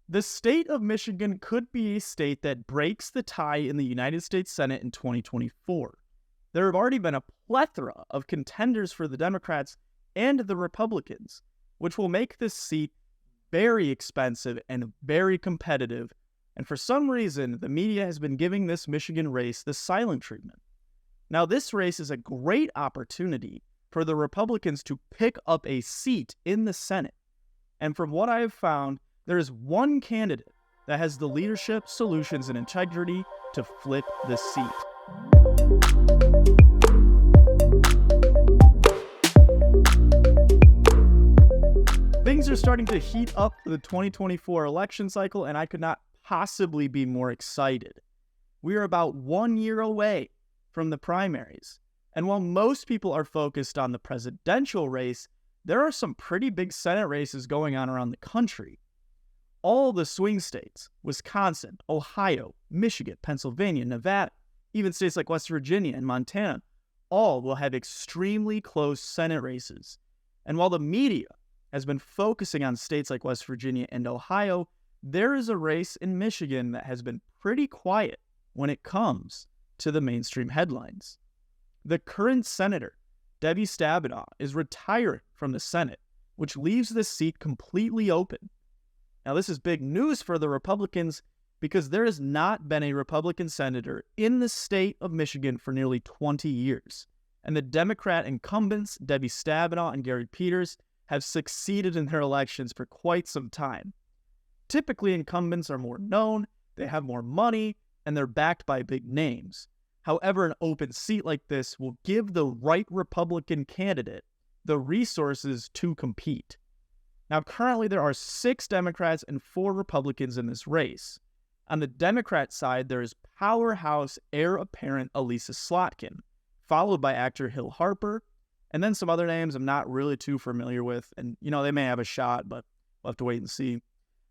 The state of Michigan could be a state that breaks the tie in the United States Senate in 2024. There have already been a plethora of contenders for the Democrats and the Republicans, which will make this seat very expensive and very competitive. And for some reason, the media has been giving this Michigan race the silent treatment. Now, this race is a great opportunity for the Republicans to pick up a seat in the Senate. And from what I have found, there is one candidate that has the leadership, solutions, and integrity to flip this seat. Things are starting to heat up for the 2024 election cycle, and I could not possibly be more excited. We are about 1 year away from the primaries, and while most people are focused on the presidential race, there are some pretty big Senate races going on around the country. All the swing states, Wisconsin, Ohio, Michigan, Pennsylvania, Nevada, even states like West Virginia and Montana, all will have extremely close Senate races. And while the media has been focusing on states like West Virginia and Ohio, there is a race in Michigan that has been pretty quiet when it comes to the mainstream headlines. The current senator, Debbie Stabenow, is retiring from the Senate, which leaves this seat completely open. Now, this is big news for the Republicans because there has not been a Republican senator in the state of Michigan for nearly 20 years. And the Democrat incumbents, Debbie Stabenow and Gary Peters, have succeeded in their elections for quite some time. Typically, incumbents are more known, they have more money, and they're backed by big names. However, an open seat like this will give the right Republican candidate the resources to compete. Now, currently, there are 6 Democrats and 4 Republicans in this race. On the Democrat side, there is powerhouse heir apparent Elissa Slotkin, followed by actor Harper, and then some other names I'm not really too familiar with. And, they may have a shot, but we'll have to wait and see.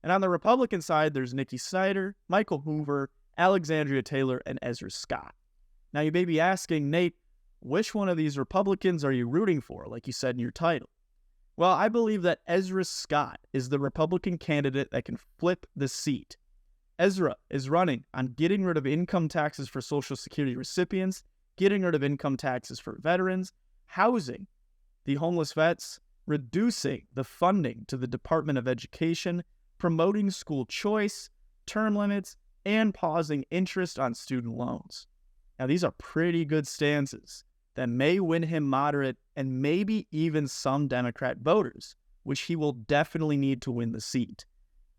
And on the Republican side, there's Nikki Snyder, Michael Hoover, Alexandria Taylor, and Ezra Scott. Now, you may be asking, Nate, which one of these Republicans are you rooting for, like you said in your title? Well, I believe that Ezra Scott is the Republican candidate that can flip the seat. Ezra is running on getting rid of income taxes for Social Security recipients, getting rid of income taxes for veterans, housing the homeless vets, reducing the funding to the Department of Education, promoting school choice, term limits, and pausing interest on student loans. Now, these are pretty good stances that may win him moderate and maybe even some Democrat voters, which he will definitely need to win the seat.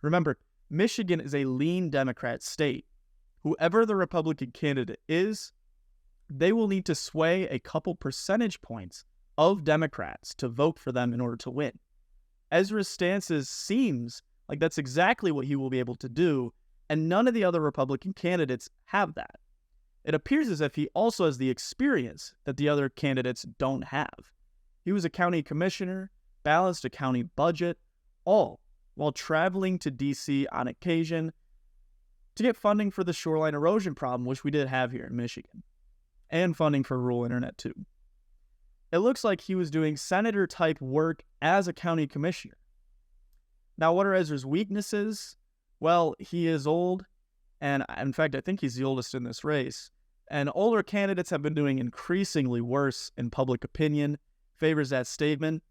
Remember, Michigan is a lean Democrat state. Whoever the Republican candidate is, they will need to sway a couple percentage points of Democrats to vote for them in order to win. Ezra's stances seems like that's exactly what he will be able to do, and none of the other Republican candidates have that. It appears as if he also has the experience that the other candidates don't have. He was a county commissioner, balanced a county budget, all while traveling to D.C. on occasion to get funding for the shoreline erosion problem, which we did have here in Michigan, and funding for rural internet too. It looks like he was doing senator-type work as a county commissioner. Now, what are Ezra's weaknesses? Well, he is old, and in fact, I think he's the oldest in this race. And older candidates have been doing increasingly worse in public opinion, favors that statement.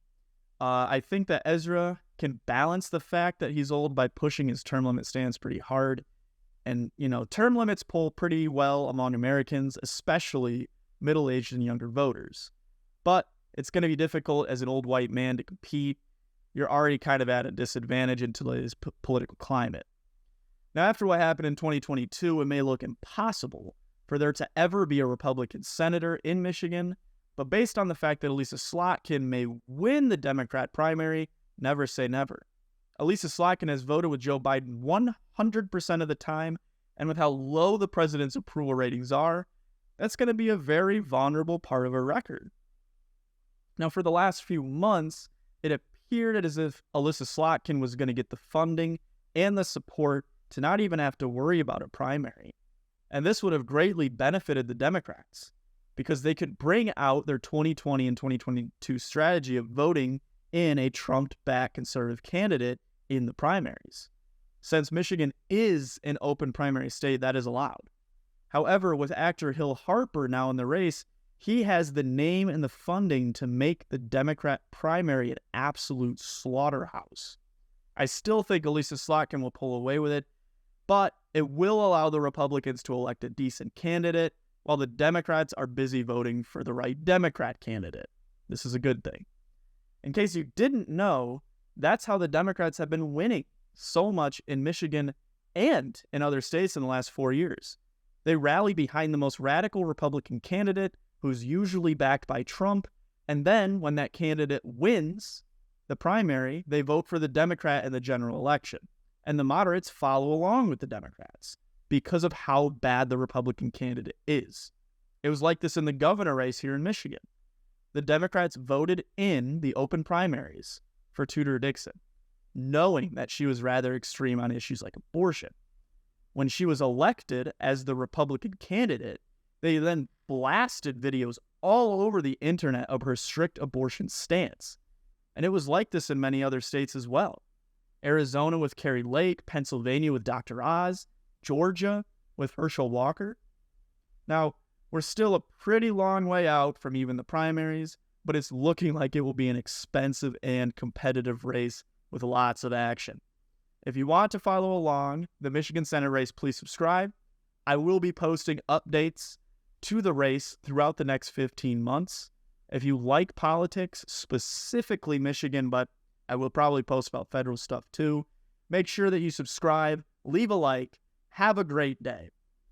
I think that Ezra can balance the fact that he's old by pushing his term limit stance pretty hard. And, term limits poll pretty well among Americans, especially middle-aged and younger voters. But it's going to be difficult as an old white man to compete. You're already kind of at a disadvantage in today's political climate. Now, after what happened in 2022, it may look impossible for there to ever be a Republican senator in Michigan, but based on the fact that Elissa Slotkin may win the Democrat primary, never say never. Elissa Slotkin has voted with Joe Biden 100% of the time, and with how low the president's approval ratings are, that's going to be a very vulnerable part of her record. Now, for the last few months, it appeared as if Elissa Slotkin was going to get the funding and the support to not even have to worry about a primary. And this would have greatly benefited the Democrats because they could bring out their 2020 and 2022 strategy of voting in a Trump-backed conservative candidate in the primaries. Since Michigan is an open primary state, that is allowed. However, with actor Harper now in the race, he has the name and the funding to make the Democrat primary an absolute slaughterhouse. I still think Elissa Slotkin will pull away with it, but it will allow the Republicans to elect a decent candidate while the Democrats are busy voting for the right Democrat candidate. This is a good thing. In case you didn't know, that's how the Democrats have been winning so much in Michigan and in other states in the last 4 years. They rally behind the most radical Republican candidate, who's usually backed by Trump, and then when that candidate wins the primary, they vote for the Democrat in the general election. And the moderates follow along with the Democrats because of how bad the Republican candidate is. It was like this in the governor race here in Michigan. The Democrats voted in the open primaries for Tudor Dixon, knowing that she was rather extreme on issues like abortion. When she was elected as the Republican candidate, they then blasted videos all over the internet of her strict abortion stance. And it was like this in many other states as well. Arizona with Carrie Lake, Pennsylvania with Dr. Oz, Georgia with Herschel Walker. Now, we're still a pretty long way out from even the primaries, but it's looking like it will be an expensive and competitive race with lots of action. If you want to follow along the Michigan Senate race, please subscribe. I will be posting updates to the race throughout the next 15 months. If you like politics, specifically Michigan, but I will probably post about federal stuff too, make sure that you subscribe, leave a like, have a great day.